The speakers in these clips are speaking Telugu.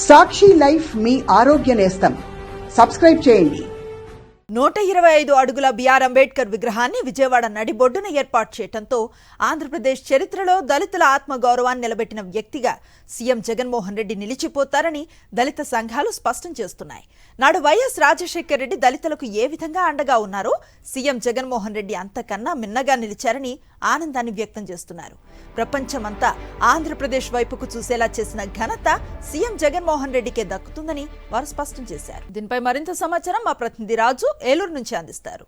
సాక్షి లైఫ్ మీ ఆరోగ్య నేస్తం. సబ్స్క్రైబ్ చేయండి. 125 అడుగుల బిఆర్ అంబేద్కర్ విగ్రహాన్ని విజయవాడ నడిబొడ్డున ఏర్పాటు చేయడంతో ఆంధ్రప్రదేశ్ చరిత్రలో దళితుల ఆత్మగౌరవాన్ని నిలబెట్టిన వ్యక్తిగా సీఎం జగన్మోహన్ రెడ్డి నిలిచిపోతారని దళిత సంఘాలు స్పష్టం చేస్తున్నాయి. నాడు వైఎస్ రాజశేఖర్ రెడ్డి దళితులకు ఏ విధంగా అండగా ఉన్నారో సీఎం జగన్మోహన్ రెడ్డి అంతకన్నా మిన్నగా నిలిచారని ఆనందాన్ని వ్యక్తం చేస్తున్నారు. ప్రపంచమంతా ఆంధ్రప్రదేశ్ వైపుకు చూసేలా చేసిన ఘనత సీఎం జగన్మోహన్ రెడ్డికే దక్కుతుందని వారు స్పష్టం చేశారు. దీనిపై మరింత సమాచారం మా ప్రతినిధి రాజు ఏలూరు నుంచి అందిస్తారు.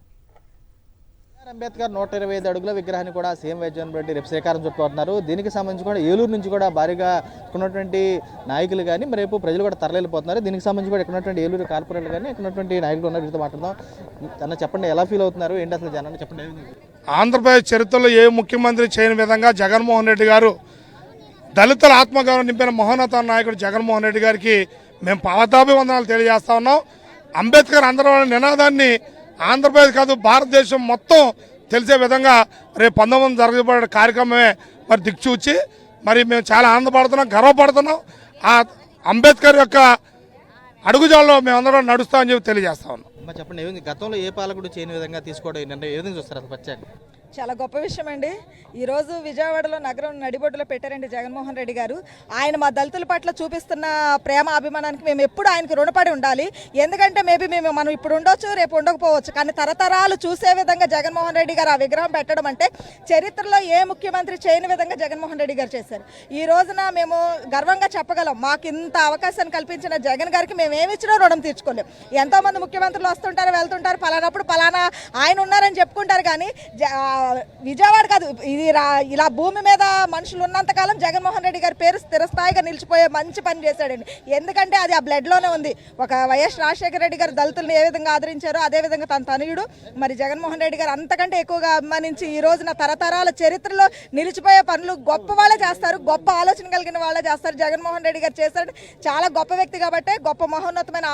అంబేద్కర్ 125 అడుగుల విగ్రహాన్ని కూడా సీఎం జగన్ రెడ్డి రేపు శ్రీకారం చుట్టుకుంటున్నారు. దీనికి సంబంధించి కూడా ఏలూరు నుంచి కూడా భారీగా ఉన్నటువంటి నాయకులు కానీ మరి రేపు ప్రజలు కూడా తరలిపోతున్నారు. దీనికి సంబంధించి కూడా ఇక్కడ ఏలూరు కార్పొరేట్లు కానీ ఇక్కడ నాయకులు ఉన్నారు. వీటితో మాట్లాడదాం. అన్న చెప్పండి, ఎలా ఫీల్ అవుతున్నారు, ఏంటి అసలు జనాన్ని చెప్పండి. ఆంధ్రప్రదేశ్ చరిత్రలో ఏ ముఖ్యమంత్రి చేయని విధంగా జగన్మోహన్ రెడ్డి గారు దళితుల ఆత్మగౌరవం నింపిన మహోన్నత నాయకుడు జగన్మోహన్ రెడ్డి గారికి మేము పాదాభివందనాలు తెలియజేస్తా ఉన్నాం. అంబేద్కర్ అందరూ నినాదాన్ని ఆంధ్రప్రదేశ్ కాదు భారతదేశం మొత్తం తెలిసే విధంగా రేపు 19 జరగబడే కార్యక్రమమే మరి దిక్చూచి మరి మేము చాలా ఆనందపడుతున్నాం, గర్వపడుతున్నాం. ఆ అంబేద్కర్ యొక్క అడుగుజాల్లో మేమందరం నడుస్తామని చెప్పి తెలియజేస్తా ఉన్నాం. చెప్పండి, గతంలో ఏ పాలకుడు చేయని విధంగా తీసుకోవడం ఏంటంటే ఏ విధంగా చూస్తారు అసలు ప్రత్యేక? చాలా గొప్ప విషయం అండి. ఈరోజు విజయవాడలో నగరం నడిబొడ్డులో పెట్టారండి జగన్మోహన్ రెడ్డి గారు. ఆయన మా దళితుల పట్ల చూపిస్తున్న ప్రేమ అభిమానానికి మేము ఎప్పుడు ఆయనకి రుణపడి ఉండాలి. ఎందుకంటే మనం ఇప్పుడు ఉండొచ్చు, రేపు ఉండకపోవచ్చు, కానీ తరతరాలు చూసే విధంగా జగన్మోహన్ రెడ్డి గారు ఆ విగ్రహం పెట్టడం అంటే చరిత్రలో ఏ ముఖ్యమంత్రి చేయని విధంగా జగన్మోహన్ రెడ్డి గారు చేశారు. ఈ రోజున మేము గర్వంగా చెప్పగలం, మాకు ఇంత అవకాశాన్ని కల్పించిన జగన్ గారికి మేము ఏమి ఇచ్చినా రుణం తీర్చుకోలేం. ఎంతోమంది ముఖ్యమంత్రులు వస్తుంటారు, వెళ్తుంటారు, పలానప్పుడు పలానా ఆయన ఉన్నారని చెప్పుకుంటారు. కానీ విజయవాడ కాదు, ఇది ఇలా భూమి మీద మనుషులు ఉన్నంతకాలం జగన్మోహన్ రెడ్డి గారి పేరు స్థిరస్థాయిగా నిలిచిపోయే మంచి పని చేశాడండి. ఎందుకంటే అది ఆ బ్లడ్లోనే ఉంది. ఒక వైఎస్ రాజశేఖర రెడ్డి గారు దళితులను ఏ విధంగా ఆదరించారో అదేవిధంగా తన తనయుడు మరి జగన్మోహన్ రెడ్డి గారు అంతకంటే ఎక్కువగా అభిమానించి ఈ రోజున తరతరాల చరిత్రలో నిలిచిపోయే పనులు గొప్ప వాళ్ళే చేస్తారు, గొప్ప ఆలోచన కలిగిన వాళ్ళే చేస్తారు. జగన్మోహన్ రెడ్డి గారు చేశారు, చాలా గొప్ప వ్యక్తి కాబట్టి గొప్ప మహోన్నతమైన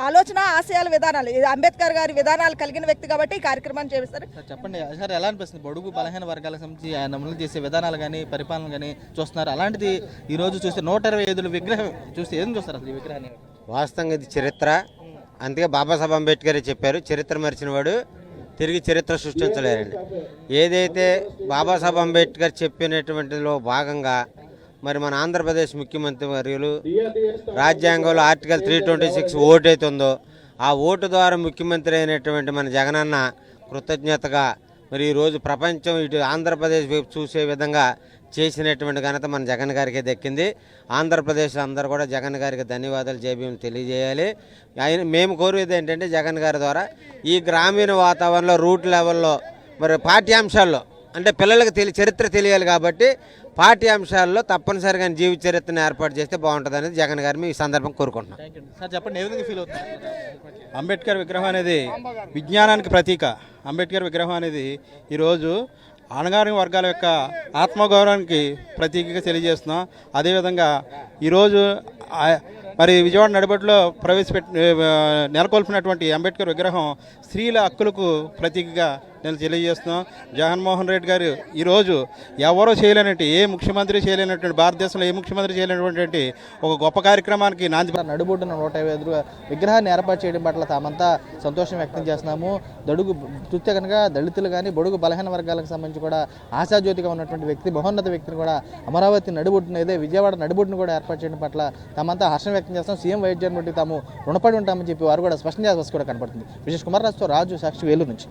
ఆలోచన, ఆశయాల, విధానాలు, అంబేద్కర్ గారి విధానాలు కలిగిన వ్యక్తి కాబట్టి ఈ కార్యక్రమాన్ని చేస్తారు. చెప్పండి సార్, ఎలా అనిపిస్తుంది బడుగు బలహీన వర్గాలకు సంబంధించి ఆయన అమలు చేసే విధానాలు కానీ పరిపాలన కానీ చూస్తున్నారు? అలాంటిది ఈ రోజు చూస్తే 125 విగ్రహం చూస్తే ఏం చూస్తారు అసలు ఈ విగ్రహాన్ని? వాస్తవంగా ఇది చరిత్ర. అందుకే బాబాసాహెబ్ అంబేద్కర్ చెప్పారు, చరిత్ర మరిచిన వాడు తిరిగి చరిత్ర సృష్టించలేరండి. ఏదైతే బాబాసాహెబ్ అంబేద్కర్ చెప్పినటువంటిలో భాగంగా మరి మన ఆంధ్రప్రదేశ్ ముఖ్యమంత్రి వర్యులు రాజ్యాంగంలో ఆర్టికల్ 326 ఓటు అయితే ఉందో ఆ ఓటు ద్వారా ముఖ్యమంత్రి అయినటువంటి మన జగనన్న కృతజ్ఞతగా మరి ఈరోజు ప్రపంచం ఇటు ఆంధ్రప్రదేశ్ వైపు చూసే విధంగా చేసినటువంటి ఘనత మన జగన్ గారికి దక్కింది. ఆంధ్రప్రదేశ్ అందరూ కూడా జగన్ గారికి ధన్యవాదాలు జేబీఎం తెలియజేయాలి. మేము కోరేది ఏంటంటే జగన్ గారి ద్వారా ఈ గ్రామీణ వాతావరణంలో రూట్ లెవెల్లో మరి పాఠ్యాంశాల్లో అంటే పిల్లలకు చరిత్ర తెలియాలి కాబట్టి పాఠ్యాంశాల్లో తప్పనిసరిగా జీవిత చరిత్రను ఏర్పాటు చేస్తే బాగుంటుంది అనేది జగన్ గారిని ఈ సందర్భం కోరుకుంటున్నాం. సార్ చెప్పండి, ఏ విధంగా ఫీల్ అవుతుంది? అంబేద్కర్ విగ్రహం అనేది విజ్ఞానానికి ప్రతీక. అంబేద్కర్ విగ్రహం అనేది ఈరోజు అణగారిన వర్గాల యొక్క ఆత్మగౌరవానికి ప్రతీకగా తెలియజేస్తున్నాం. అదేవిధంగా ఈరోజు మరి విజయవాడ నడిబొడ్డులో నెలకొల్పినటువంటి అంబేద్కర్ విగ్రహం స్త్రీల హక్కులకు ప్రతీకగా నేను తెలియజేస్తున్నాం. జగన్మోహన్ రెడ్డి గారు ఈరోజు ఎవరో చేయలేనట్టు, ఏ ముఖ్యమంత్రి చేయలేనటువంటి, భారతదేశంలో ఏ ముఖ్యమంత్రి చేయలేనటువంటి ఒక గొప్ప కార్యక్రమానికి నాంది నడుబొడ్డున 125 విగ్రహాన్ని ఏర్పాటు చేయడం పట్ల తామంతా సంతోషం వ్యక్తం చేస్తున్నాము. చూస్తే కనుక దళితులు కానీ బడుగు బలహీన వర్గాలకు సంబంధించి కూడా ఆశాజ్యోతిగా ఉన్నటువంటి వ్యక్తి, మహోన్నత వ్యక్తిని కూడా అమరావతి నడుబొడ్డున విజయవాడ నడుబొడ్డును కూడా ఏర్పాటు చేయడం పట్ల తామంతా హర్షం వ్యక్తం చేస్తాం. సీఎం వైఎస్ జగన్ రెడ్డి తాము రుణపడి ఉంటామని చెప్పి వారు కూడా స్పష్టం చేసి కూడా కనపడుతుంది. విశేష్ కుమార్ రాజు, సాక్షి, ఏలూరు నుంచి.